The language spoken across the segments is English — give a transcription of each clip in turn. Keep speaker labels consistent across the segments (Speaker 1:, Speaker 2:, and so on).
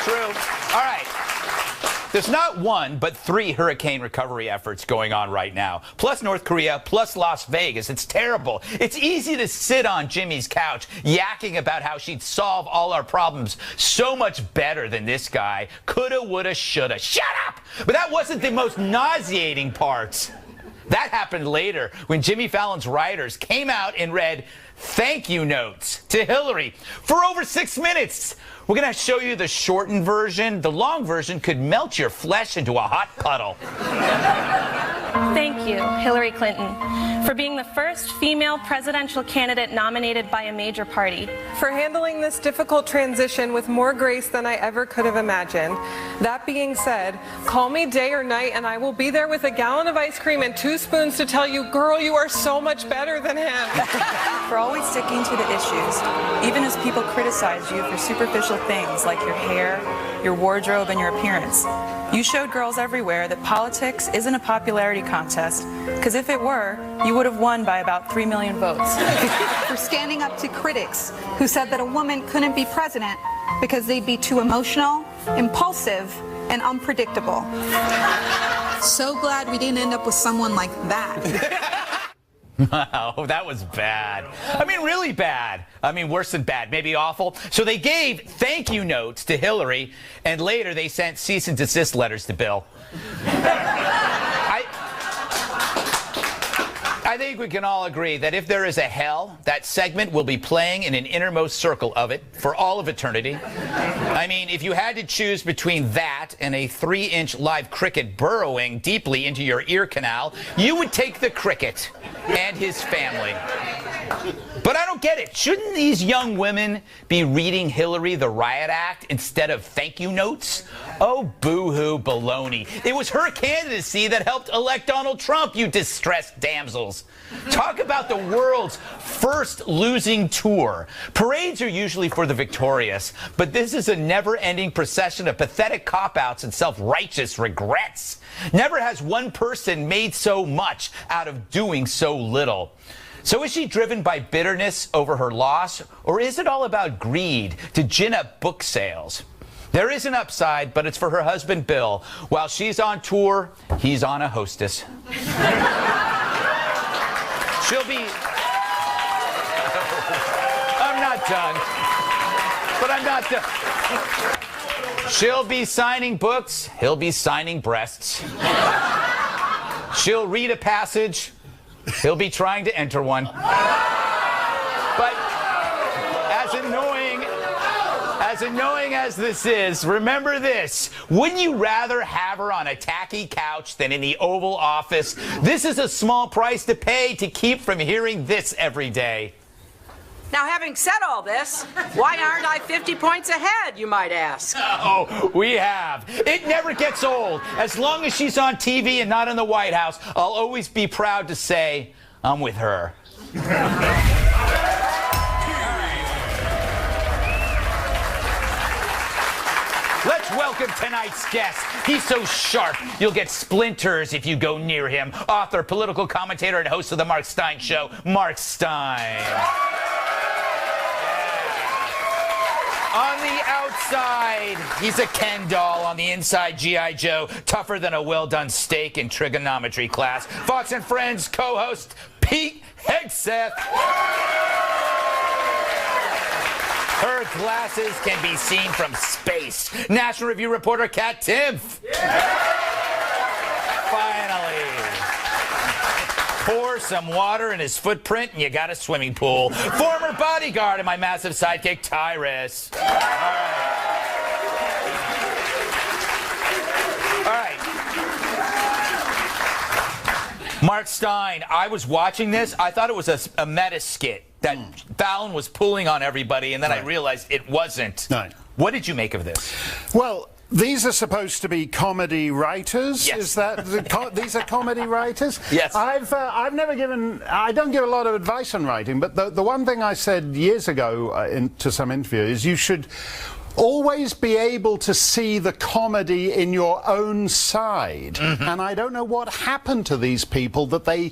Speaker 1: True. All right. There's not one, but 3 hurricane recovery efforts going on right now. Plus North Korea, plus Las Vegas. It's terrible. It's easy to sit on Jimmy's couch yakking about how she'd solve all our problems so much better than this guy. Coulda, woulda, shoulda. Shut up! But that wasn't the most nauseating part. That happened later when Jimmy Fallon's writers came out and read thank you notes to Hillary for over 6 minutes. We're going to show you the shortened version. The long version could melt your flesh into a hot puddle.
Speaker 2: Thank you, Hillary Clinton, for being the first female presidential candidate nominated by a major party.
Speaker 3: For handling this difficult transition with more grace than I ever could have imagined. That being said, call me day or night and I will be there with a gallon of ice cream and 2 spoons to tell you, girl, you are so much better than him.
Speaker 4: For always sticking to the issues, even as people criticize you for superficial things like your hair, your wardrobe, and your appearance. You showed girls everywhere that politics isn't a popularity contest, because if it were, you would have won by about 3 million votes.
Speaker 5: For standing up to critics who said that a woman couldn't be president because they'd be too emotional, impulsive, and unpredictable. So glad we didn't end up with someone like that.
Speaker 1: Wow, that was bad. I mean, really bad. I mean, worse than bad, maybe awful. So they gave thank you notes to Hillary, and later they sent cease and desist letters to Bill. I think we can all agree that if there is a hell, that segment will be playing in an innermost circle of it for all of eternity. I mean, if you had to choose between that and a 3-inch live cricket burrowing deeply into your ear canal, you would take the cricket and his family. But I don't get it. Shouldn't these young women be reading Hillary the Riot Act instead of thank you notes? Oh, boo-hoo baloney. It was her candidacy that helped elect Donald Trump, you distressed damsels. Talk about the world's first losing tour. Parades are usually for the victorious, but this is a never-ending procession of pathetic cop-outs and self-righteous regrets. Never has one person made so much out of doing so little. So is she driven by bitterness over her loss, or is it all about greed to gin up book sales? There is an upside, but it's for her husband, Bill. While she's on tour, he's on a hostess. She'll be... I'm not done. But I'm not done. She'll be signing books. He'll be signing breasts. She'll read a passage. He'll be trying to enter one. But as annoying as this is, remember this. Wouldn't you rather have her on a tacky couch than in the Oval Office? This is a small price to pay to keep from hearing this every day.
Speaker 6: Now, having said all this, why aren't I 50 points ahead, you might ask?
Speaker 1: Oh, we have. It never gets old. As long as she's on TV and not in the White House, I'll always be proud to say I'm with her. Let's welcome tonight's guest. He's so sharp, you'll get splinters if you go near him. Author, political commentator, and host of The Mark Steyn Show, Mark Steyn. On the outside, he's a Ken doll. On the inside, G.I. Joe, tougher than a well-done steak in trigonometry class. Fox and Friends co-host Pete Hegseth. Her glasses can be seen from space. National Review reporter Kat Timpf. Finally. Pour some water in his footprint and you got a swimming pool. Former bodyguard and my massive sidekick, Tyrus. All right. Mark Steyn, I was watching this. I thought it was a meta skit that Fallon was pulling on everybody, and then I realized it wasn't.
Speaker 7: No.
Speaker 1: What did you make of this?
Speaker 7: Well, these are supposed to be comedy writers.
Speaker 1: Yes.
Speaker 7: Is that these are comedy writers?
Speaker 1: Yes.
Speaker 7: I've never given. I don't give a lot of advice on writing, but the one thing I said years ago to some interview is you should always be able to see the comedy in your own side. And I don't know what happened to these people that they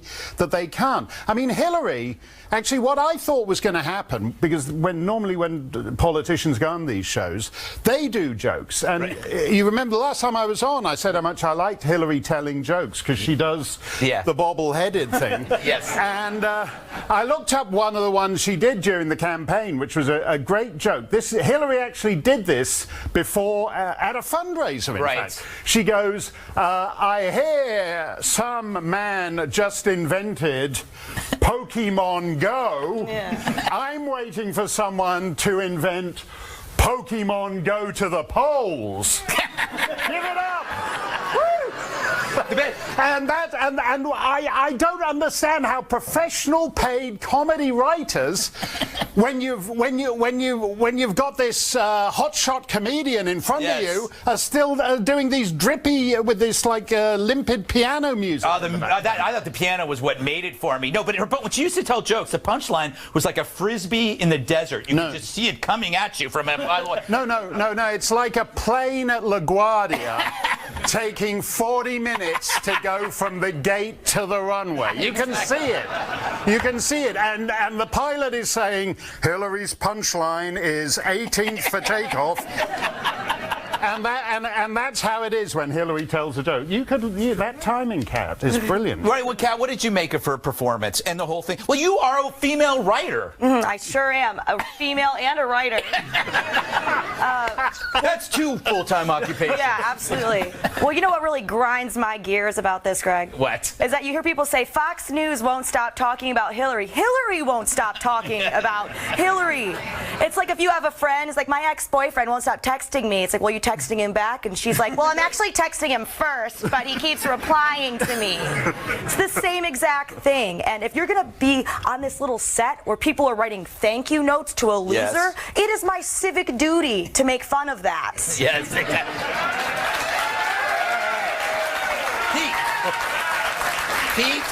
Speaker 7: can't. I mean, Hillary, actually what I thought was going to happen, because normally when politicians go on these shows, they do jokes. And you remember the last time I was on, I said how much I liked Hillary telling jokes, because she does the bobble-headed thing.
Speaker 1: Yes.
Speaker 7: And I looked up one of the ones she did during the campaign, which was a great joke. Hillary actually did this before at a fundraiser, in fact. She goes, I hear some man just invented Pokemon Go. I'm waiting for someone to invent Pokemon Go to the polls. Give it up! And I don't understand how professional paid comedy writers, when you've got this hotshot comedian in front of you, are still doing these drippy with this like limpid piano music.
Speaker 1: I thought the piano was what made it for me. No, but when she used to tell jokes, the punchline was like a frisbee in the desert. You could just see it coming at you from a
Speaker 7: No. It's like a plane at LaGuardia taking 40 minutes to go from the gate to the runway. You can see it. You can see it. And the pilot is saying, Hillary's punchline is 18th for takeoff. And that's how it is when Hillary tells a joke. That timing, Kat, is brilliant.
Speaker 1: Right, well, Kat, what did you make of her performance and the whole thing? Well, you are a female writer.
Speaker 8: I sure am. A female and a writer.
Speaker 1: That's two full-time occupations.
Speaker 8: Yeah, absolutely. Well, you know what really grinds my gears about this, Greg?
Speaker 1: What?
Speaker 8: Is that you hear people say, Fox News won't stop talking about Hillary. Hillary won't stop talking about Hillary. It's like if you have a friend, it's like my ex-boyfriend won't stop texting me. It's like, well, you texting him back? And she's like, well, I'm actually texting him first, but he keeps replying to me. It's the same exact thing. And if you're going to be on this little set where people are writing thank you notes to a loser, it is my civic duty to make fun of that.
Speaker 1: Yes, exactly. Pete,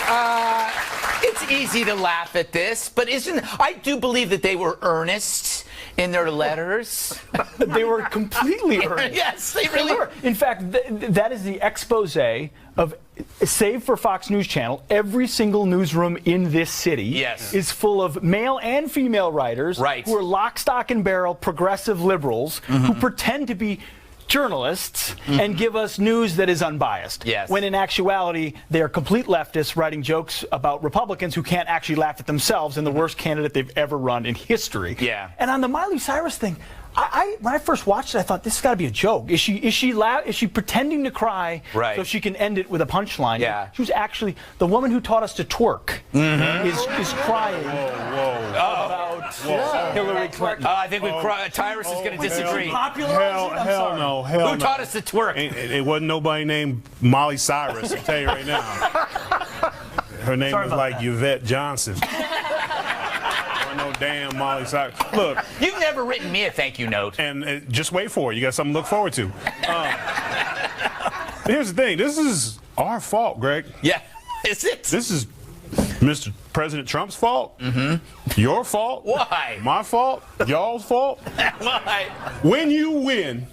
Speaker 1: it's easy to laugh at this, but I do believe that they were earnest in their letters.
Speaker 9: They were completely earnest.
Speaker 1: Yes, they really were.
Speaker 9: In fact, that is the expose of, save for Fox News Channel, every single newsroom in this city is full of male and female writers who are lock, stock, and barrel progressive liberals who pretend to be journalists and give us news that is unbiased. When in actuality, they are complete leftists writing jokes about Republicans who can't actually laugh at themselves and the worst candidate they've ever run in history. And on the Miley Cyrus thing, when I first watched it, I thought, this has got to be a joke. Is she pretending to cry so she can end it with a punchline? She was actually, the woman who taught us to twerk is crying about Hillary Clinton.
Speaker 1: I think Tyrus is going to disagree.
Speaker 10: Hell no.
Speaker 1: Who taught us to twerk?
Speaker 10: It wasn't nobody named Molly Cyrus, I'll tell you right now. Her name was like Yvette Johnson. No damn Molly Cyrus. Look,
Speaker 1: you've never written me a thank you note.
Speaker 10: And just wait for it. You got something to look forward to. Here's the thing. This is our fault, Greg.
Speaker 1: Yeah, is it?
Speaker 10: This is Mr. President Trump's fault. Your fault.
Speaker 1: Why?
Speaker 10: My fault. Y'all's fault.
Speaker 1: Why?
Speaker 10: When you win,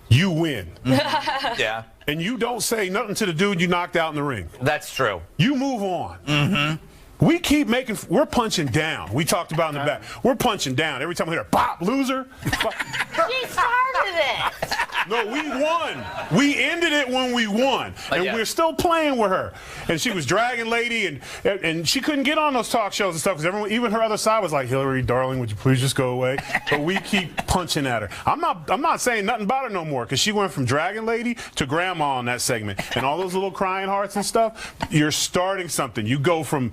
Speaker 10: you win. And you don't say nothing to the dude you knocked out in the ring.
Speaker 1: That's true.
Speaker 10: You move on. We keep we're punching down. We talked about in the back. We're punching down. Every time we hear, bop, loser. Bop.
Speaker 8: She started it.
Speaker 10: No, we won. We ended it when we won. And we're still playing with her. And she was dragging lady, and she couldn't get on those talk shows and stuff because everyone, even her other side was like, Hillary, darling, would you please just go away? But we keep punching at her. I'm not saying nothing about her no more because she went from dragging lady to grandma on that segment. And all those little crying hearts and stuff, you're starting something. You go from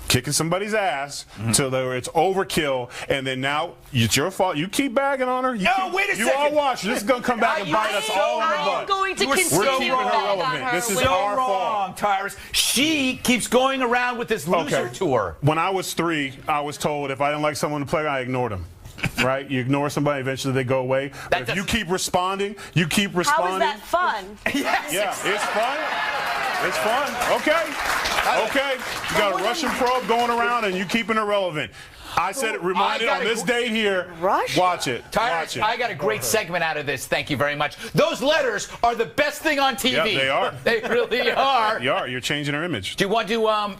Speaker 10: kicking somebody's ass till it's overkill, and then now it's your fault. You keep bagging on her.
Speaker 1: Wait a second.
Speaker 10: You all watch. This is going to come back and bite us all in the butt.
Speaker 8: I'm going to continue
Speaker 10: We're keeping her relevant. This is our fault.
Speaker 1: Tyrus. She keeps going around with this loser tour.
Speaker 10: When I was 3, I was told if I didn't like someone to play, I ignored them. Right? You ignore somebody, eventually they go away. But if you keep responding,
Speaker 8: How is that fun?
Speaker 1: Yes.
Speaker 10: Yeah, it's fun. It's fun. Okay. You got a Russian probe going around and you keeping her relevant. I said it reminded on this date here. Watch it. Watch it.
Speaker 1: I got a great segment out of this. Thank you very much. Those letters are the best thing on TV.
Speaker 10: Yeah, they are.
Speaker 1: They really are.
Speaker 10: You are. You're changing our image.
Speaker 1: Do you want to, no,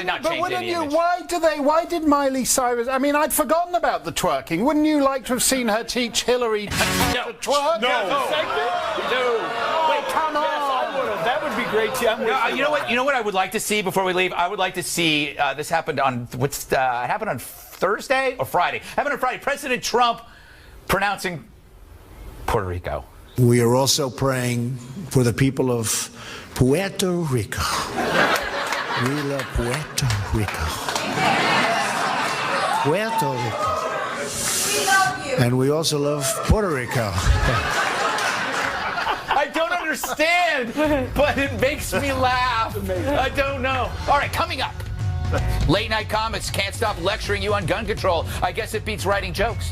Speaker 1: not change any image.
Speaker 7: Why did Miley Cyrus, I mean, I'd forgotten about the twerking. Wouldn't you like to have seen her teach Hillary how to twerk?
Speaker 10: No.
Speaker 9: Wait, come on. Yes, I would have. That would be great too.
Speaker 1: You know what? You know what I would like to see before we leave? I would like to see this happened on happened on Thursday or Friday. Happened on Friday. President Trump pronouncing Puerto Rico.
Speaker 11: We are also praying for the people of Puerto Rico. We love Puerto Rico. Puerto Rico.
Speaker 5: We love you.
Speaker 11: And we also love Puerto Rico.
Speaker 1: I don't understand, but it makes me laugh. I don't know. All right, coming up. Late night comics can't stop lecturing you on gun control. I guess it beats writing jokes.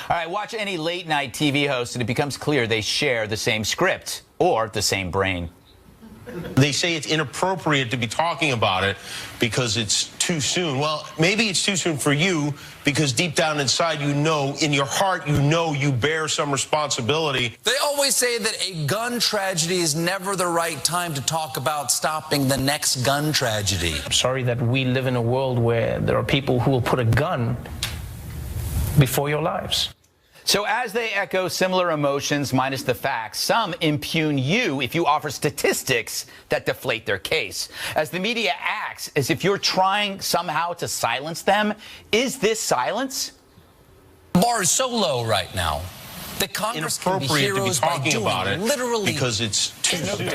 Speaker 1: All right, watch any late night TV host and it becomes clear they share the same script or the same brain.
Speaker 12: They say it's inappropriate to be talking about it because it's too soon. Well, maybe it's too soon for you because deep down inside, you know, in your heart, you know you bear some responsibility.
Speaker 13: They always say that a gun tragedy is never the right time to talk about stopping the next gun tragedy.
Speaker 14: I'm sorry that we live in a world where there are people who will put a gun before your lives.
Speaker 1: So as they echo similar emotions minus the facts, some impugn you if you offer statistics that deflate their case. As the media acts as if you're trying somehow to silence them, is this silence?
Speaker 13: The bar is so low right now that Congress can be heroes by doing
Speaker 12: about it
Speaker 13: literally
Speaker 12: because it's too soon.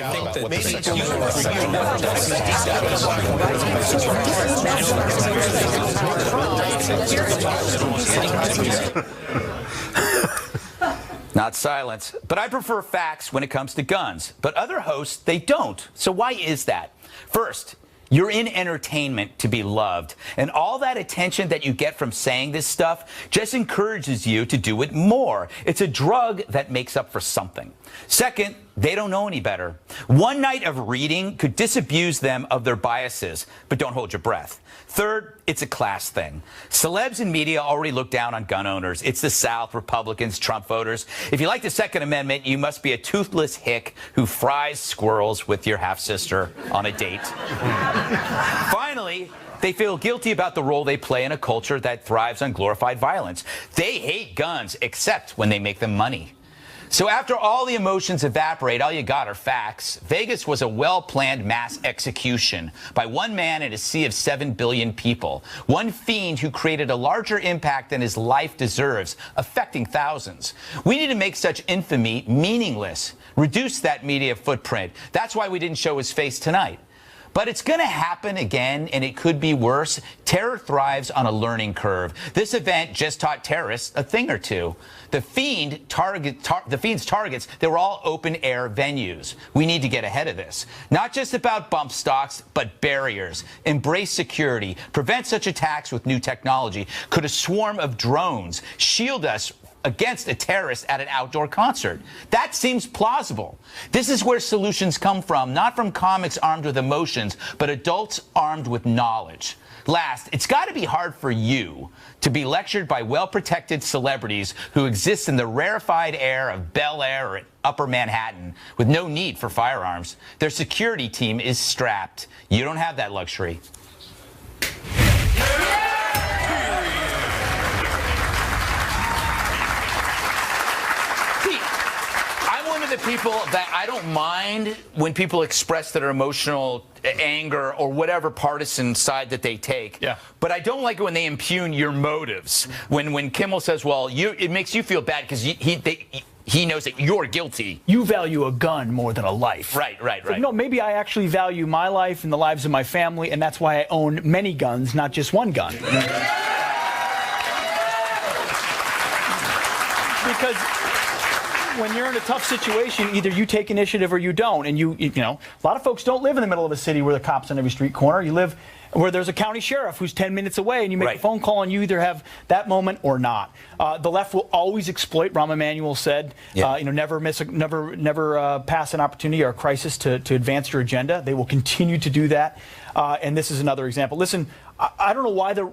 Speaker 1: Not silence. But I prefer facts when it comes to guns. But other hosts, they don't. So why is that? First, you're in entertainment to be loved. And all that attention that you get from saying this stuff just encourages you to do it more. It's a drug that makes up for something. Second, they don't know any better. One night of reading could disabuse them of their biases, but don't hold your breath. Third, it's a class thing. Celebs and media already look down on gun owners. It's the South, Republicans, Trump voters. If you like the Second Amendment, you must be a toothless hick who fries squirrels with your half-sister on a date. Finally, they feel guilty about the role they play in a culture that thrives on glorified violence. They hate guns, except when they make them money. So after all the emotions evaporate, all you got are facts. Vegas was a well-planned mass execution by one man in a sea of 7 billion people. One fiend who created a larger impact than his life deserves, affecting thousands. We need to make such infamy meaningless. Reduce that media footprint. That's why we didn't show his face tonight. But it's going to happen again, and it could be worse. Terror thrives on a learning curve. This event just taught terrorists a thing or two. The Fiend's targets, they were all open-air venues. We need to get ahead of this. Not just about bump stocks, but barriers. Embrace security. Prevent such attacks with new technology. Could a swarm of drones shield us against a terrorist at an outdoor concert? That seems plausible. This is where solutions come from, not from comics armed with emotions, but adults armed with knowledge. Last, it's got to be hard for you to be lectured by well-protected celebrities who exist in the rarefied air of Bel Air or Upper Manhattan with no need for firearms. Their security team is strapped. You don't have that luxury. The people that I don't mind when people express their emotional anger or whatever partisan side that they take. Yeah. But I don't like it when they impugn your motives. When Kimmel says, well, it makes you feel bad because he knows that you're guilty.
Speaker 9: You value a gun more than a life.
Speaker 1: Right.
Speaker 9: So, no, maybe I actually value my life and the lives of my family, and that's why I own many guns, not just one gun. Because when you're in a tough situation, either you take initiative or you don't. And you know, a lot of folks don't live in the middle of a city where the cops on every street corner. You live where there's a county sheriff who's 10 minutes away, and you make a phone call, and you either have that moment or not. The left will always exploit. Rahm Emanuel said, never pass an opportunity or a crisis to advance your agenda. They will continue to do that, and this is another example. Listen, I don't know why the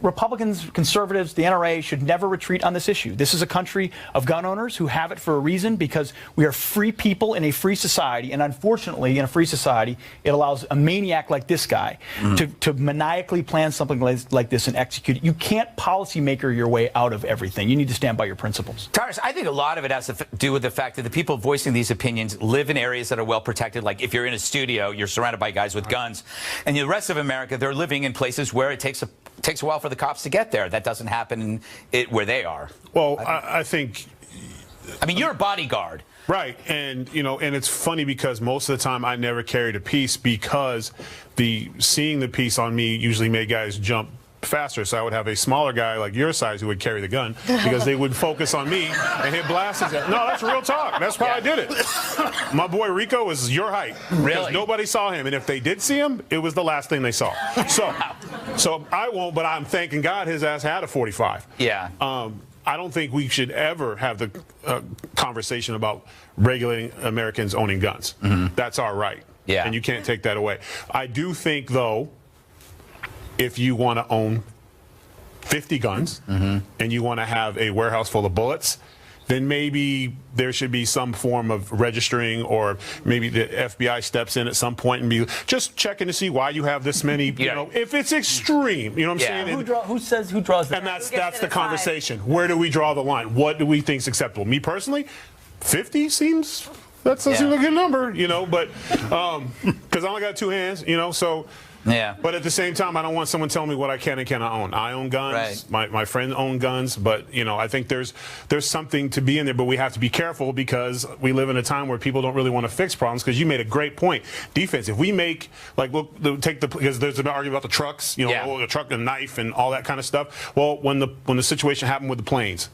Speaker 9: Republicans, conservatives, the NRA should never retreat on this issue. This is a country of gun owners who have it for a reason, because we are free people in a free society. And unfortunately, in a free society, it allows a maniac like this guy to maniacally plan something like this and execute it. You can't policymaker your way out of everything. You need to stand by your principles.
Speaker 1: Tyrus, I think a lot of it has to do with the fact that the people voicing these opinions live in areas that are well protected. Like if you're in a studio, you're surrounded by guys with guns. And the rest of America, they're living in places where it takes a while for the cops to get there. That doesn't happen where they are.
Speaker 10: Well, I think...
Speaker 1: I mean, you're a bodyguard.
Speaker 10: Right, and and it's funny because most of the time I never carried a piece, because seeing the piece on me usually made guys jump faster. So I would have a smaller guy like your size who would carry the gun, because they would focus on me and hit blasts. No, that's real talk. That's why I did it. My boy Rico was your height.
Speaker 1: Really?
Speaker 10: Nobody saw him, and if they did see him, it was the last thing they saw. So I won't, but I'm thanking God his ass had a 45.
Speaker 1: Yeah.
Speaker 10: I don't think we should ever have the conversation about regulating Americans owning guns. That's our right.
Speaker 1: Yeah.
Speaker 10: And you can't take that away. I do think, though, if you want to own 50 guns and you want to have a warehouse full of bullets, then maybe there should be some form of registering, or maybe the FBI steps in at some point and be just checking to see why you have this many, if it's extreme, you know what I'm saying?
Speaker 9: Who draws that?
Speaker 10: And that's the conversation. Where do we draw the line? What do we think is acceptable? Me personally, 50 seems a good number, but because I only got two hands, so.
Speaker 1: Yeah.
Speaker 10: But at the same time, I don't want someone telling me what I can and cannot own. I own guns. Right. My friends own guns. But, I think there's something to be in there. But we have to be careful, because we live in a time where people don't really want to fix problems. Because you made a great point. Defense. If we make, because there's an argument about the trucks, the truck and knife and all that kind of stuff. Well, when the situation happened with the planes,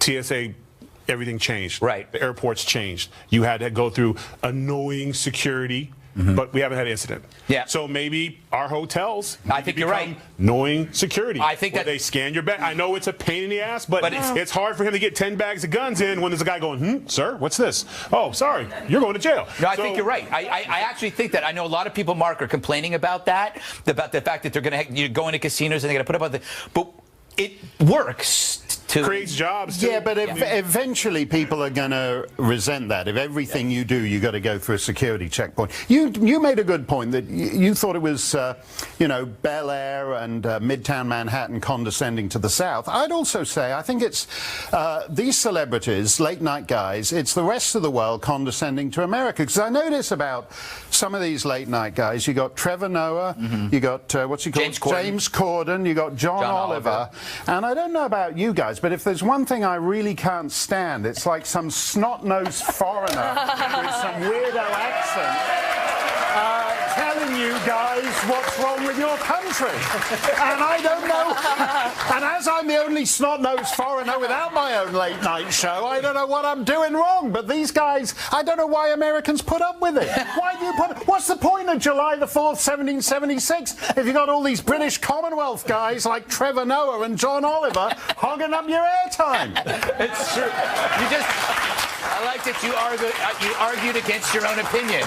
Speaker 10: TSA, everything changed.
Speaker 1: Right.
Speaker 10: The airports changed. You had to go through annoying security. But we haven't had an incident.
Speaker 1: Yeah.
Speaker 10: So maybe our hotels,
Speaker 1: I think you're right,
Speaker 10: knowing security.
Speaker 1: I think
Speaker 10: that they scan your bag. I know it's a pain in the ass, but it's hard for him to get 10 bags of guns in when there's a guy going, sir, what's this? Oh, sorry, you're going to jail.
Speaker 1: No, I think you're right. I actually think that. I know a lot of people, Mark, are complaining about that, about the fact that they're going to go into casinos and they're going to put up but it works.
Speaker 10: Creates jobs too.
Speaker 7: Yeah, but eventually people are going to resent that. If everything you do, you got to go through a security checkpoint. You made a good point that you thought it was, Bel Air and Midtown Manhattan condescending to the South. I'd also say I think it's these celebrities, late night guys. It's the rest of the world condescending to America. Because I notice about some of these late night guys. You got Trevor Noah. You got what's he called? James Corden. You got John Oliver. And I don't know about you guys, but if there's one thing I really can't stand, it's like some snot-nosed foreigner with some weirdo accent telling you guys what's wrong with your country. And I don't know. And as I'm the only snot-nosed foreigner without my own late-night show, I don't know what I'm doing wrong. But these guys, I don't know why Americans put up with it. Why do you what's the point of July the 4th, 1776, if you got all these British Commonwealth guys like Trevor Noah and John Oliver hogging up your airtime?
Speaker 1: It's true. I like that you argued against your own opinion.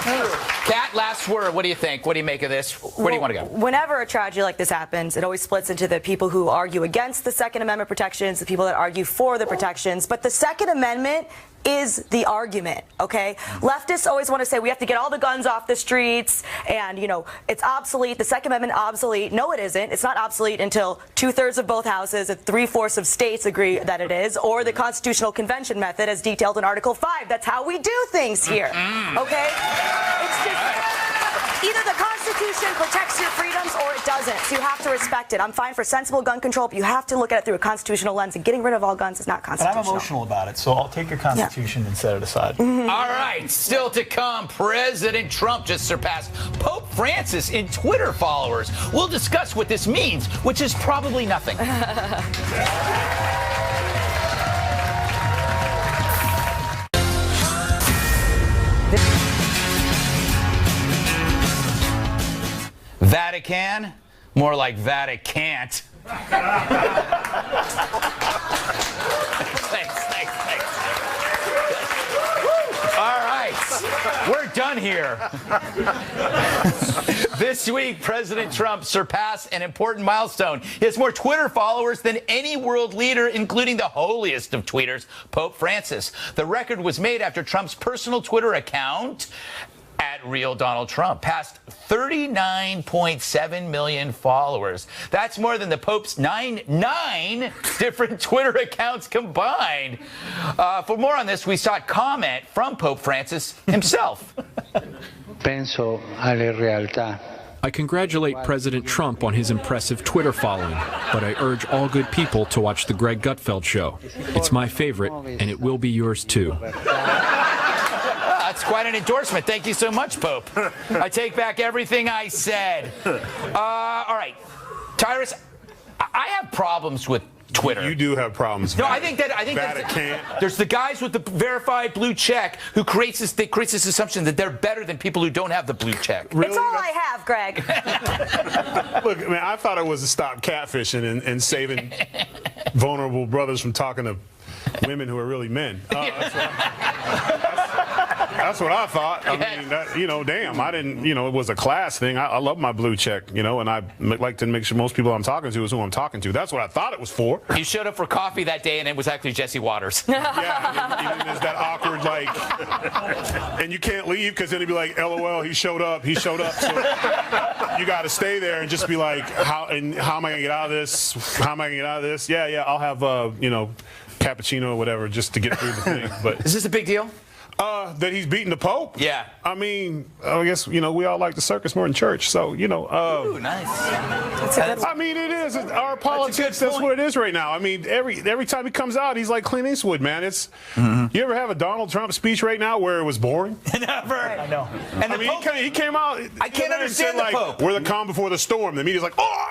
Speaker 1: Kat, last word. What do you think? What do you make of this? Where do you want to go?
Speaker 8: Whenever a tragedy like this happens, it always splits into the people who argue against the Second Amendment protections, the people that argue for the protections. But the Second Amendment is the argument, okay? Leftists always want to say we have to get all the guns off the streets and, it's obsolete. The Second Amendment obsolete. No, it isn't. It's not obsolete until 2/3 of both houses and 3/4 of states agree that it is, or the Constitutional Convention method as detailed in Article 5. That's how we do things here, okay? It's just either the Constitution protects your freedoms or it doesn't, so you have to respect it. I'm fine for sensible gun control, but you have to look at it through a constitutional lens, and getting rid of all guns is not constitutional.
Speaker 9: And I'm emotional about it, so I'll take your Constitution and set it aside.
Speaker 1: All right, still to come, President Trump just surpassed Pope Francis in Twitter followers. We'll discuss what this means, which is probably nothing. Vatican Vatican? More like Vaticant. Thanks. All right, we're done here. This week, President Trump surpassed an important milestone. He has more Twitter followers than any world leader, including the holiest of tweeters, Pope Francis. The record was made after Trump's personal Twitter account, @RealDonaldTrump, passed 39.7 million followers. That's more than the Pope's nine different Twitter accounts combined. For more on this, we sought comment from Pope Francis himself.
Speaker 15: Penso alle realtà.
Speaker 16: I congratulate President Trump on his impressive Twitter following, but I urge all good people to watch the Greg Gutfeld show. It's my favorite, and it will be yours too.
Speaker 1: That's quite an endorsement. Thank you so much, Pope. I take back everything I said. All right, Tyrus, I have problems with Twitter.
Speaker 10: You do have problems.
Speaker 1: No, I think there's the guys with the verified blue check who creates this assumption that they're better than people who don't have the blue check.
Speaker 8: Really? It's all I have, Greg.
Speaker 10: Look, man, I thought it was to stop catfishing and saving vulnerable brothers from talking to women who are really men. That's what I thought. I mean, damn, I didn't, it was a class thing. I love my blue check, and I like to make sure most people I'm talking to is who I'm talking to. That's what I thought it was for.
Speaker 1: You showed up for coffee that day, and it was actually Jesse Waters.
Speaker 10: Yeah, and there's that awkward, and you can't leave because then it'd be like, LOL, he showed up. So you got to stay there and just be like, how am I going to get out of this? How am I going to get out of this? Yeah, I'll have, cappuccino or whatever just to get through the thing. But
Speaker 1: is this a big deal?
Speaker 10: That he's beating the Pope?
Speaker 1: Yeah.
Speaker 10: I mean, I guess, we all like the circus more than church. So,
Speaker 1: Ooh, nice.
Speaker 10: I mean, it is. Our politics, that's what it is right now. I mean, every time he comes out, he's like Clint Eastwood, man. It's You ever have a Donald Trump speech right now where it was boring?
Speaker 1: Never.
Speaker 9: I know.
Speaker 10: And he came out.
Speaker 1: I can't understand the Pope.
Speaker 10: We're the calm before the storm. The media's like, oh!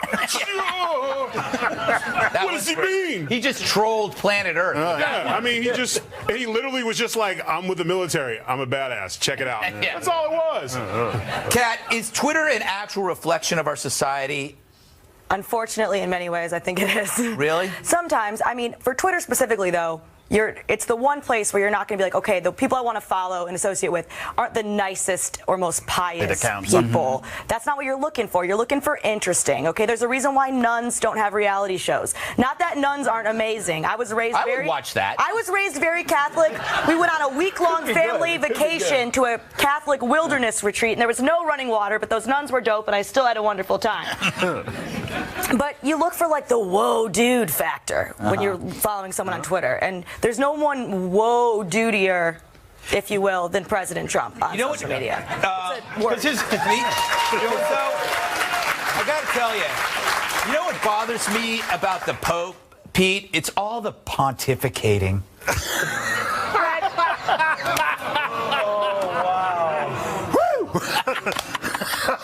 Speaker 10: What does he mean?
Speaker 1: He just trolled planet Earth.
Speaker 10: Yeah, I mean, he literally was just like, I'm with the military. I'm a badass. Check it out.
Speaker 1: Yeah.
Speaker 10: That's all it was.
Speaker 1: Kat, is Twitter an actual reflection of our society?
Speaker 8: Unfortunately, in many ways, I think it is.
Speaker 1: Really?
Speaker 8: Sometimes. I mean, for Twitter specifically, though, it's the one place where you're not going to be like, okay, the people I want to follow and associate with aren't the nicest or most pious people. That's not what you're looking for. You're looking for interesting. Okay, there's a reason why nuns don't have reality shows. Not that nuns aren't amazing. I would watch that. I was raised very Catholic. We went on a week-long family vacation to a Catholic wilderness retreat, and there was no running water, but those nuns were dope, and I still had a wonderful time. But you look for the whoa dude factor when you're following someone on Twitter, and there's no one whoa dudeier, if you will, than President Trump on social media.
Speaker 1: I got to tell you, what bothers me about the Pope, Pete? It's all the pontificating.
Speaker 9: Oh, wow. Woo!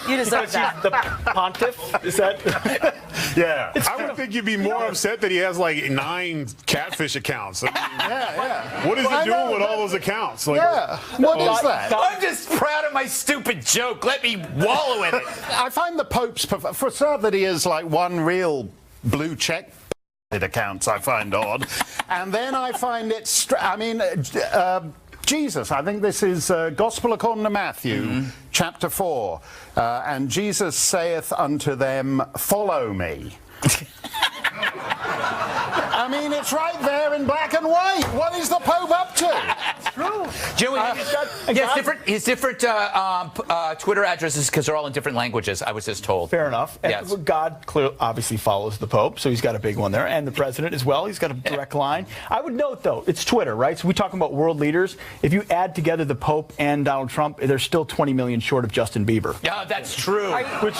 Speaker 8: You deserve that.
Speaker 9: The pontiff? Is that?
Speaker 10: Yeah. I would think you'd be more upset that he has 9 catfish accounts. I mean, What is he doing with all those accounts?
Speaker 7: What is that?
Speaker 1: I'm just proud of my stupid joke. Let me wallow in it.
Speaker 7: I find the Pope's, for start, that he is one real blue check accounts I find odd. And then I find it, Jesus, I think this is Gospel according to Matthew, chapter 4. And Jesus saith unto them, follow me. I mean, it's right there in black and white. What is the Pope up to?
Speaker 9: It's true.
Speaker 1: Joey, his different Twitter addresses because they're all in different languages, I was just told.
Speaker 9: Fair enough.
Speaker 1: Yes.
Speaker 9: And God obviously follows the Pope, so he's got a big one there, and the president as well. He's got a direct line. I would note, though, it's Twitter, right? So we're talking about world leaders. If you add together the Pope and Donald Trump, they're still 20 million short of Justin Bieber.
Speaker 1: Yeah, that's true.
Speaker 9: Which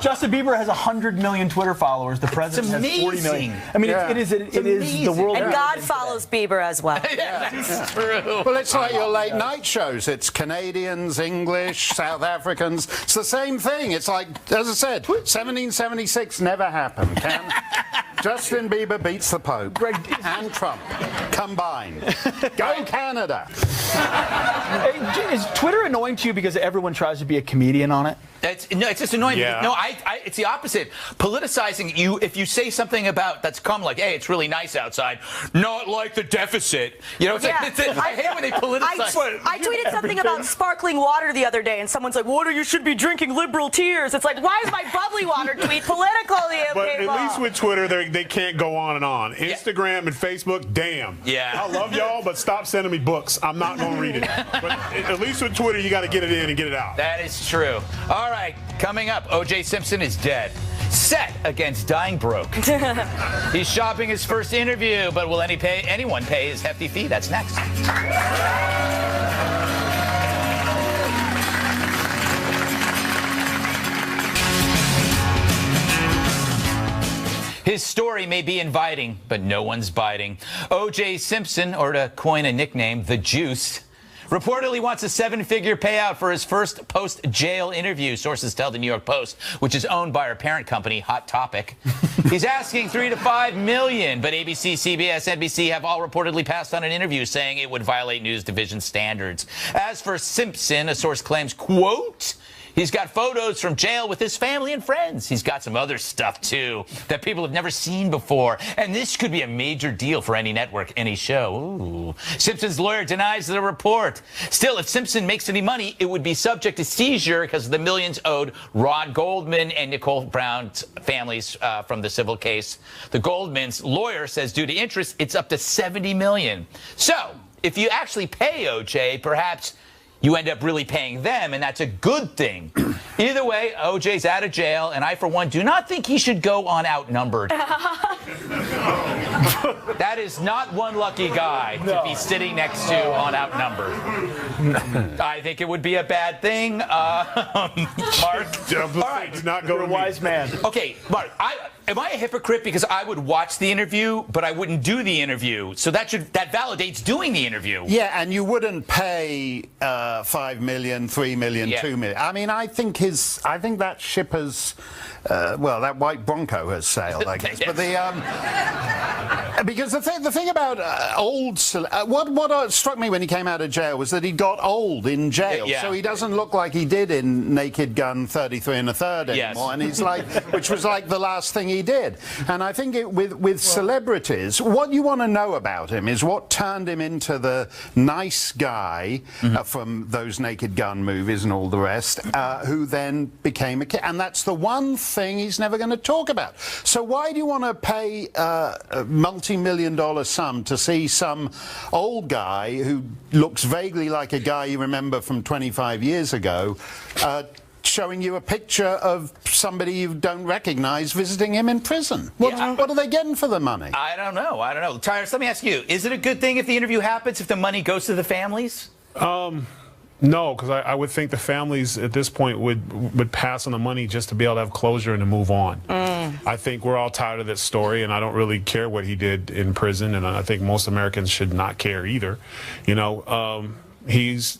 Speaker 9: Justin Bieber has 100 million Twitter followers. The president has 40 million. I mean, it is the world.
Speaker 8: And God follows Bieber as well.
Speaker 1: Yeah, that's true.
Speaker 7: Well, it's like your late night shows. It's Canadians, English, South Africans. It's the same thing. It's like, as I said, 1776 never happened. Justin Bieber beats the Pope and Trump combined. Go Canada.
Speaker 9: Is Twitter annoying to you because everyone tries to be a comedian on it?
Speaker 1: It's just annoying.
Speaker 10: Yeah.
Speaker 1: No, it's the opposite. Politicizing you, if you say something about that's common, like, hey, it's really nice outside, not like the deficit. You know, I hate when they politicize.
Speaker 8: I tweeted something about sparkling water the other day, and someone's like, water, you should be drinking liberal tears. It's like, why is my bubbly water tweet political to you
Speaker 10: But
Speaker 8: people?
Speaker 10: at least with Twitter, they can't go on and on. Instagram and Facebook, damn.
Speaker 1: Yeah.
Speaker 10: I love y'all, but stop sending me books. I'm not going to read it. But at least with Twitter, you got to get it in and get it out.
Speaker 1: That is true. All right, coming up, O.J. Simpson is dead. Set against dying broke. He's shopping his first interview, but will anyone pay his hefty fee? That's next. His story may be inviting, but no one's biting. O.J. Simpson, or to coin a nickname, the Juice, reportedly wants a seven-figure payout for his first post-jail interview, sources tell the New York Post, which is owned by our parent company, Hot Topic. He's asking $3 to $5 million, but ABC, CBS, NBC have all reportedly passed on an interview saying it would violate news division standards. As for Simpson, a source claims, quote, he's got photos from jail with his family and friends. He's got some other stuff, too, that people have never seen before. And this could be a major deal for any network, any show. Ooh. Simpson's lawyer denies the report. Still, if Simpson makes any money, it would be subject to seizure because of the millions owed Ron Goldman and Nicole Brown's families from the civil case. The Goldman's lawyer says due to interest, it's up to $70 million. So, if you actually pay O.J., perhaps you end up really paying them, and that's a good thing. Either way, O.J.'s out of jail, and I, for one, do not think he should go on outnumbered. That is not one lucky guy to be sitting next to on outnumbered. I think it would be a bad thing. Mark?
Speaker 10: All right. Do not go
Speaker 9: You're a wise man.
Speaker 1: Okay, Mark, am I a hypocrite because I would watch the interview, but I wouldn't do the interview? So that validates doing the interview.
Speaker 7: Yeah, and you wouldn't pay $5 million, $3 million, $2 million. I mean, I think that ship has, that white Bronco has sailed, I guess. But because the thing about what struck me when he came out of jail was that he got old in jail.
Speaker 1: Yeah.
Speaker 7: So he doesn't look like he did in Naked Gun 33 1/3 anymore. And he's like, which was like the last thing he did. And I think with celebrities, what you want to know about him is what turned him into the nice guy from those Naked Gun movies and all the rest, who then became a kid. And that's the one thing he's never going to talk about. So why do you want to pay a multi-million-dollar sum to see some old guy who looks vaguely like a guy you remember from 25 years ago showing you a picture of somebody you don't recognize visiting him in prison? What are they getting for the money?
Speaker 1: I don't know. Tyrus, let me ask you, is it a good thing if the interview happens, if the money goes to the families?
Speaker 10: No, because I would think the families at this point would pass on the money just to be able to have closure and to move on. I think we're all tired of this story, and I don't really care what he did in prison, and I think most Americans should not care either. You know, he's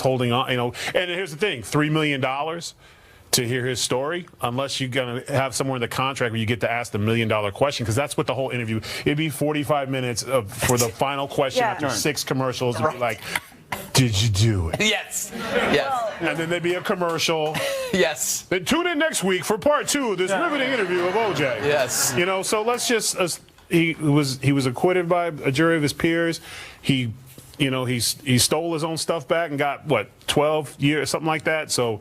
Speaker 10: holding on. You know, and here's the thing: $3 million to hear his story, unless you're going to have somewhere in the contract where you get to ask the $1 million question, because that's what the whole interview. It'd be 45 minutes for the final question after 6 commercials, and be like, did you do it?
Speaker 1: Yes.
Speaker 10: And then there'd be a commercial.
Speaker 1: Yes.
Speaker 10: Then tune in next week for part 2 of this riveting interview of O.J.
Speaker 1: Yes.
Speaker 10: You know, so let's just. He was acquitted by a jury of his peers. He stole his own stuff back and got 12 years, something like that. So.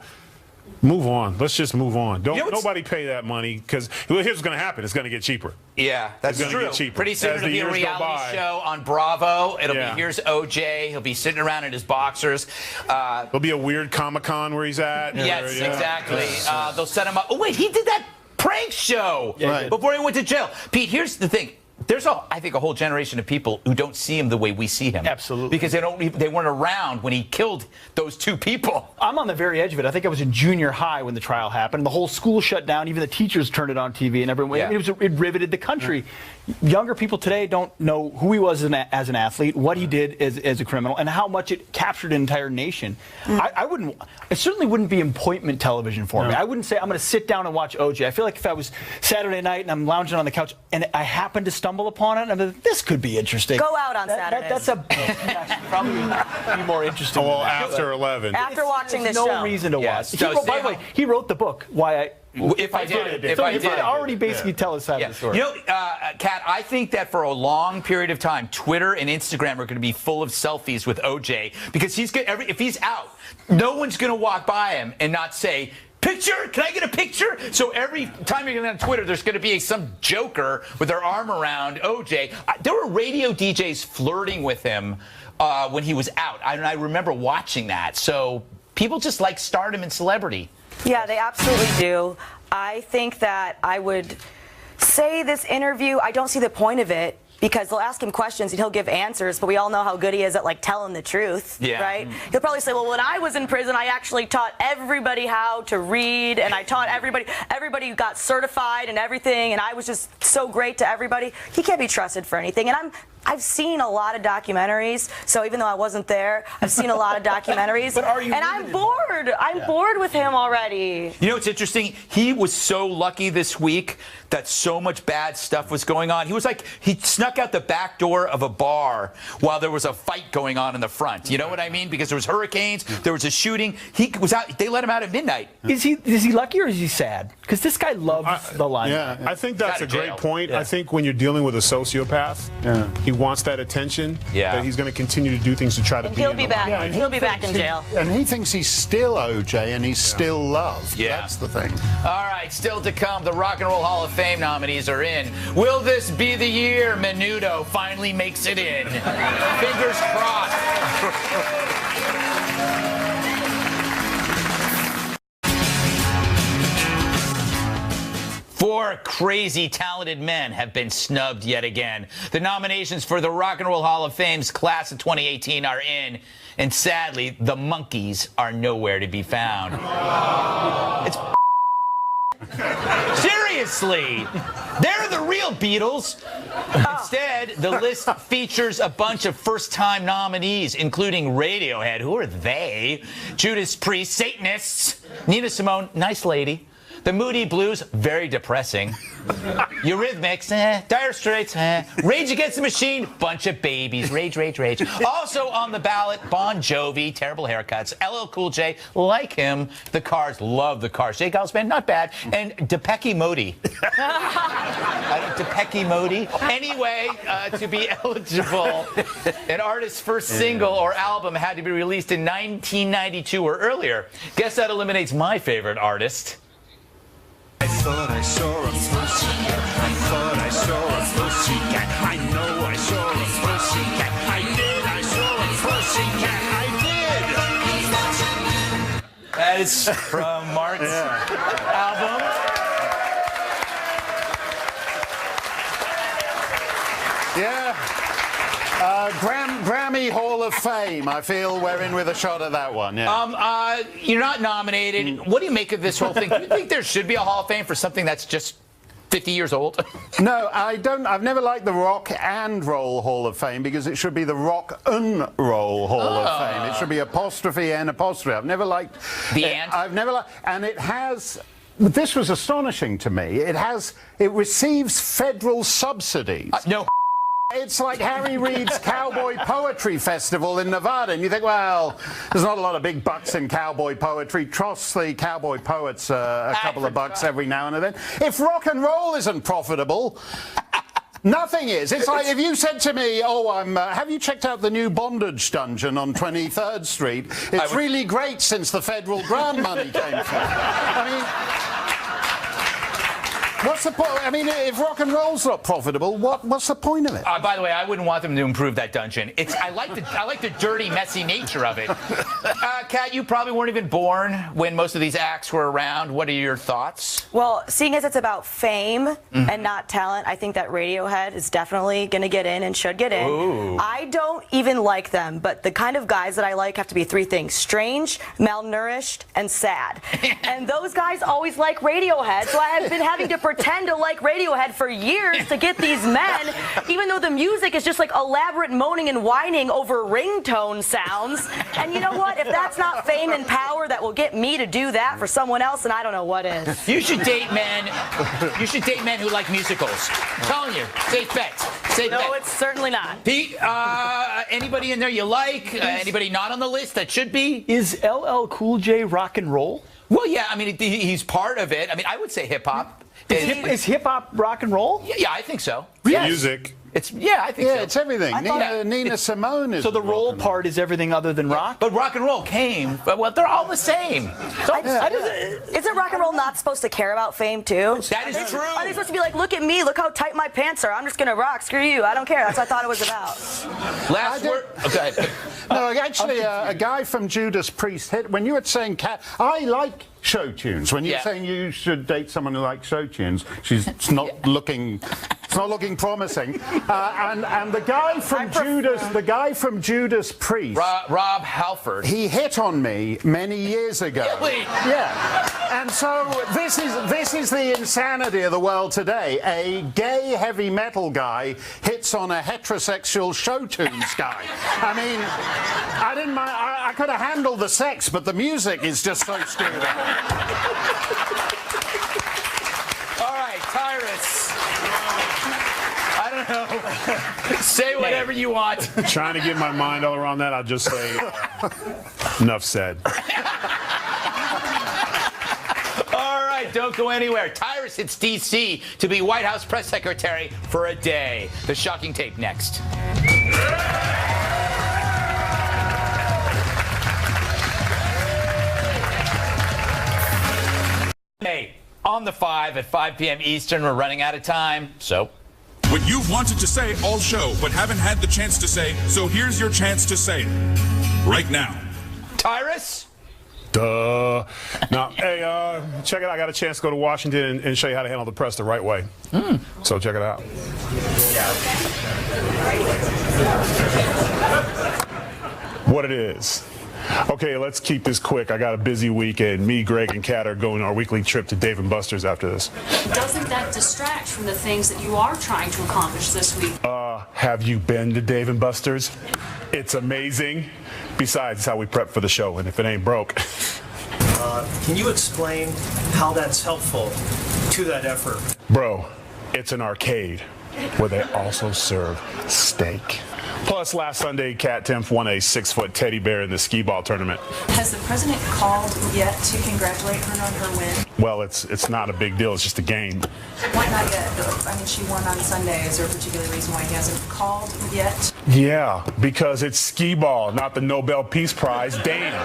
Speaker 10: Move on. Let's just move on. Nobody pay that money, because here's what's going to happen. It's going to get cheaper.
Speaker 1: Yeah, that's
Speaker 10: it's
Speaker 1: true.
Speaker 10: Get cheaper.
Speaker 1: Pretty soon it'll be a reality show on Bravo. It'll be here's OJ. He'll be sitting around in his boxers.
Speaker 10: There'll be a weird Comic-Con where he's at.
Speaker 1: Yes, exactly. They'll set him up. Oh wait, he did that prank show before he went to jail. Pete, here's the thing. There's I think a whole generation of people who don't see him the way we see him.
Speaker 9: Absolutely.
Speaker 1: Because they weren't around when he killed those 2 people.
Speaker 9: I'm on the very edge of it. I think I was in junior high when the trial happened. The whole school shut down. Even the teachers turned it on TV, and everyone. Yeah. It riveted the country. Younger people today don't know who he was as an athlete, what he did as a criminal, and how much it captured an entire nation. It certainly wouldn't be appointment television for me. I wouldn't say I'm going to sit down and watch OJ. I feel like if I was Saturday night and I'm lounging on the couch and I happen to stumble stumble upon it, and I'm like, this could be interesting.
Speaker 8: Go out on Saturday.
Speaker 9: That's probably be more interesting.
Speaker 10: Well, after 11.
Speaker 8: After watching this show.
Speaker 9: No reason to watch.
Speaker 1: So
Speaker 9: By the way, he wrote the book.
Speaker 1: If I did.
Speaker 9: He did already basically tell us how the story.
Speaker 1: You know, Kat, I think that for a long period of time, Twitter and Instagram are going to be full of selfies with OJ because if he's out, no one's going to walk by him and not say, picture? Can I get a picture? So every time you're going on Twitter, there's going to be some joker with their arm around OJ. There were radio DJs flirting with him when he was out. I remember watching that. So people just like stardom and celebrity.
Speaker 8: Yeah, they absolutely do. I think that I would say this interview, I don't see the point of it because they'll ask him questions and he'll give answers, but we all know how good he is at like telling the truth, right? He'll probably say, well, when I was in prison, I actually taught everybody how to read, and I taught everybody got certified and everything, and I was just so great to everybody. He can't be trusted for anything, and I've seen a lot of documentaries, so even though I wasn't there, I've seen a lot of documentaries.
Speaker 9: But are you
Speaker 8: and I'm bored. I'm bored with him already.
Speaker 1: You know what's interesting? He was so lucky this week that so much bad stuff was going on. He snuck out the back door of a bar while there was a fight going on in the front. You know what I mean? Because there was hurricanes, there was a shooting. He was out. They let him out at midnight.
Speaker 9: Is he lucky or is he sad? Because this guy loves the limelight.
Speaker 10: Yeah, I think that's a great point. Yeah. I think when you're dealing with a sociopath, he wants that attention.
Speaker 1: Yeah.
Speaker 10: That he's going to continue to do things to try to
Speaker 8: He'll be back.
Speaker 7: Yeah,
Speaker 8: he'll be back in jail.
Speaker 7: And he thinks he's still OJ and he's still loved.
Speaker 1: Yeah.
Speaker 7: That's the thing.
Speaker 1: All right, still to come, the Rock and Roll Hall of Fame nominees are in. Will this be the year Menudo finally makes it in? Fingers crossed. Four crazy talented men have been snubbed yet again. The nominations for the Rock and Roll Hall of Fame's class of 2018 are in, and sadly, the monkeys are nowhere to be found. It's seriously, they're the real Beatles. Instead, the list features a bunch of first-time nominees, including Radiohead. Who are they? Judas Priest, Satanists, Nina Simone, nice lady. The Moody Blues, very depressing. Eurythmics, Dire Straits, Rage Against the Machine, bunch of babies. Rage, rage, rage. Also on the ballot, Bon Jovi, terrible haircuts. LL Cool J, like him. The Cars, love the Cars. Jay Gallsman, not bad. And Depeche Mode. Depeche Mode. Anyway, to be eligible, an artist's first single or album had to be released in 1992 or earlier. Guess that eliminates my favorite artist.
Speaker 17: I thought I saw a pussycat. I thought I saw a pussycat. I know I saw a pussycat. I did. I saw a pussycat. I did.
Speaker 1: That is from Mark's album.
Speaker 7: Yeah. Grammy Hall of Fame. I feel we're in with a shot at that one. Yeah.
Speaker 1: You're not nominated. What do you make of this whole thing? Do you think there should be a Hall of Fame for something that's just 50 years old?
Speaker 7: No, I don't. I've never liked the Rock and Roll Hall of Fame because it should be the Rock and Roll Hall of Fame. It should be apostrophe and apostrophe. I've never liked
Speaker 1: the and.
Speaker 7: I've never liked, and it has. This was astonishing to me. It receives federal subsidies.
Speaker 1: No.
Speaker 7: It's like Harry Reid's Cowboy Poetry Festival in Nevada, and you think, well, there's not a lot of big bucks in cowboy poetry. Toss the cowboy poets a couple of bucks every now and then. If rock and roll isn't profitable, nothing is. It's like if you said to me, have you checked out the new bondage dungeon on 23rd Street? It's really great since the federal grant money came through. I mean... What's the point? I mean, if rock and roll's not profitable, what's the point of it?
Speaker 1: By the way, I wouldn't want them to improve that dungeon. I like the dirty, messy nature of it. Kat, you probably weren't even born when most of these acts were around. What are your thoughts?
Speaker 8: Well, seeing as it's about fame and not talent, I think that Radiohead is definitely going to get in and should get in.
Speaker 1: Ooh.
Speaker 8: I don't even like them, but the kind of guys that I like have to be three things: strange, malnourished, and sad. And those guys always like Radiohead, so I have been having to pretend pretend to like Radiohead for years to get these men, even though the music is just like elaborate moaning and whining over ringtone sounds. And you know what? If that's not fame and power that will get me to do that for someone else, then I don't know what is.
Speaker 1: You should date men. You should date men who like musicals. I'm telling you, safe bet. Safe bet.
Speaker 8: No, it's certainly not.
Speaker 1: Pete, anybody in there you like? Anybody not on the list that should be?
Speaker 9: Is LL Cool J rock and roll?
Speaker 1: Well, yeah. I mean, he's part of it. I mean, I would say hip hop.
Speaker 9: Is hip hop rock and roll?
Speaker 1: Yeah, I think so.
Speaker 9: Yes.
Speaker 10: Music.
Speaker 1: I think so.
Speaker 7: Yeah, it's everything. Nina Simone is.
Speaker 9: So the roll part is everything other than rock?
Speaker 1: But rock and roll came. Well, they're all the same.
Speaker 8: Isn't rock and roll not supposed to care about fame too?
Speaker 1: That is true.
Speaker 8: Are they supposed to be like, look at me, look how tight my pants are. I'm just gonna rock. Screw you. I don't care. That's what I thought it was about.
Speaker 1: Last word. Okay.
Speaker 7: No, actually, a guy from Judas Priest hit. When you were saying cat, I like show tunes. When you're saying you should date someone who likes show tunes, it's not looking promising. And the guy from Judas Priest,
Speaker 1: Rob Halford,
Speaker 7: he hit on me many years ago.
Speaker 1: Really?
Speaker 7: Yeah. And so this is the insanity of the world today. A gay heavy metal guy hits on a heterosexual show tunes guy. I mean, I didn't mind. I could have handled the sex, but the music is just so stupid.
Speaker 1: All right, Tyrus. I don't know. Say whatever you want.
Speaker 10: Trying to get my mind all around that, I'll just say, enough said.
Speaker 1: All right, don't go anywhere. Tyrus hits D.C. to be White House press secretary for a day. The shocking tape next. Hey, on the 5 at 5 p.m. Eastern, we're running out of time, so...
Speaker 18: What you've wanted to say all show, but haven't had the chance to say, so here's your chance to say it. Right now.
Speaker 1: Tyrus?
Speaker 10: Duh. Now, hey, check it out. I got a chance to go to Washington and show you how to handle the press the right way. So check it out. What it is. Okay, let's keep this quick. I got a busy weekend. Me, Greg, and Kat are going on our weekly trip to Dave & Buster's after this.
Speaker 19: Doesn't that distract from the things that you are trying to accomplish this week?
Speaker 10: Have you been to Dave & Buster's? It's amazing. Besides, it's how we prep for the show, and if it ain't broke.
Speaker 20: Can you explain how that's helpful to that effort?
Speaker 10: Bro, it's an arcade where they also serve steak. Plus, last Sunday, Kat Timpf won a 6-foot teddy bear in the skee-ball tournament.
Speaker 4: Has the president called yet to congratulate her on her win?
Speaker 10: Well, it's not a big deal. It's just a game.
Speaker 4: Why not yet? I mean, she won on Sunday. Is there a particular reason why he hasn't called yet?
Speaker 10: Yeah, because it's skee-ball, not the Nobel Peace Prize. Damn.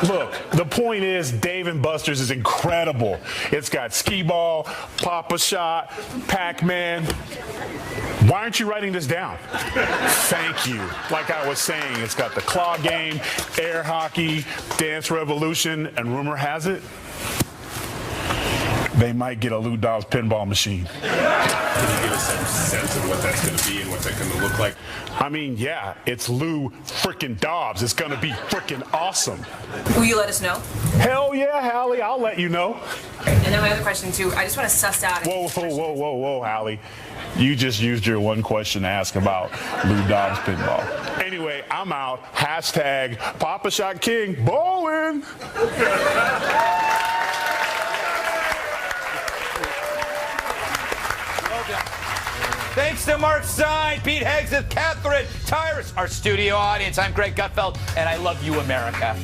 Speaker 10: Look, the point is Dave & Buster's is incredible. It's got skee-ball, Pop-A-Shot, Pac-Man. Why aren't you writing this down? Thank you. Like I was saying, it's got the claw game, air hockey, dance revolution, and rumor has it, they might get a Lou Dobbs pinball machine.
Speaker 18: Can you give us some sense of what that's going to be and what that's going to look like?
Speaker 10: I mean, yeah, it's Lou frickin' Dobbs. It's going to be frickin' awesome.
Speaker 4: Will you let us know?
Speaker 10: Hell yeah, Hallie, I'll let you know.
Speaker 4: And then my other question, too, I just want to suss out...
Speaker 10: Whoa, Hallie. You just used your one question to ask about Lou Dobbs pinball. Anyway, I'm out. Hashtag Pop-A-Shot King bowling.
Speaker 1: Thanks to Mark Stein, Pete Hegseth, Catherine, Tyrus, our studio audience. I'm Greg Gutfeld, and I love you, America.